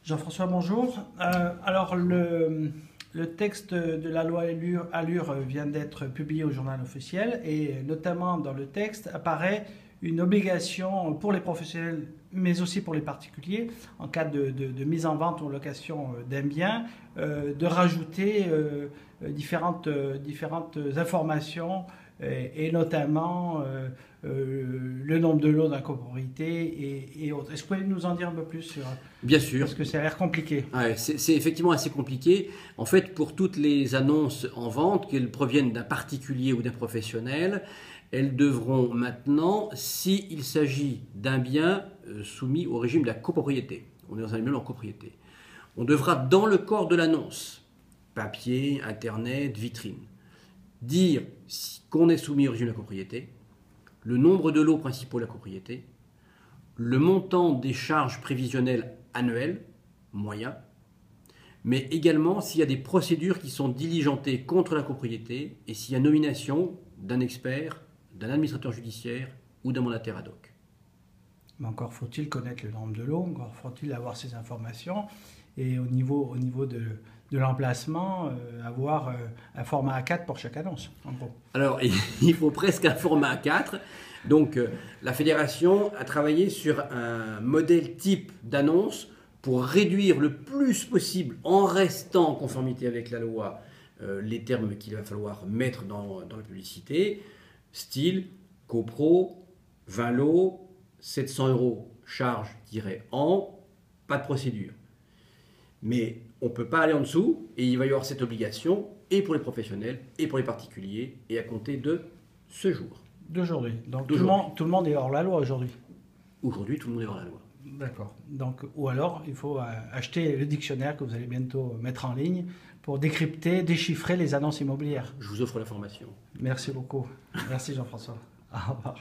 Jean-François, bonjour. Alors, le texte de la loi Allure vient d'être publié au journal officiel et notamment dans le texte apparaît une obligation pour les professionnels, mais aussi pour les particuliers, en cas de mise en vente ou location d'un bien, de rajouter différentes informations et notamment le nombre de lots dans la copropriété et autres. Est-ce que vous pouvez nous en dire un peu plus sur... Bien sûr. Parce que ça a l'air compliqué. Ouais, c'est effectivement assez compliqué. En fait, pour toutes les annonces en vente, qu'elles proviennent d'un particulier ou d'un professionnel, elles devront maintenant, s'il s'agit d'un bien soumis au régime de la copropriété, on est dans un immeuble en copropriété, on devra dans le corps de l'annonce, papier, internet, vitrine, dire qu'on est soumis au régime de la copropriété, le nombre de lots principaux de la copropriété, le montant des charges prévisionnelles annuelles, moyen, mais également s'il y a des procédures qui sont diligentées contre la copropriété et s'il y a nomination d'un expert, d'un administrateur judiciaire ou d'un mandataire ad hoc. Mais encore faut-il connaître le nombre de lots, encore faut-il avoir ces informations et au niveau de l'emplacement, avoir un format A4 pour chaque annonce, en gros. Alors, il faut presque un format A4. Donc, la fédération a travaillé sur un modèle type d'annonce pour réduire le plus possible, en restant en conformité avec la loi, les termes qu'il va falloir mettre dans la publicité, style copro, 20 lots, 700 € charge-an, pas de procédure. Mais on ne peut pas aller en dessous et il va y avoir cette obligation et pour les professionnels et pour les particuliers et à compter de ce jour. D'aujourd'hui. Donc tout le monde est hors la loi aujourd'hui. Aujourd'hui, tout le monde est hors la loi. D'accord. Donc, ou alors, il faut acheter le dictionnaire que vous allez bientôt mettre en ligne pour décrypter, déchiffrer les annonces immobilières. Je vous offre la formation. Merci beaucoup. Merci Jean-François. Au revoir.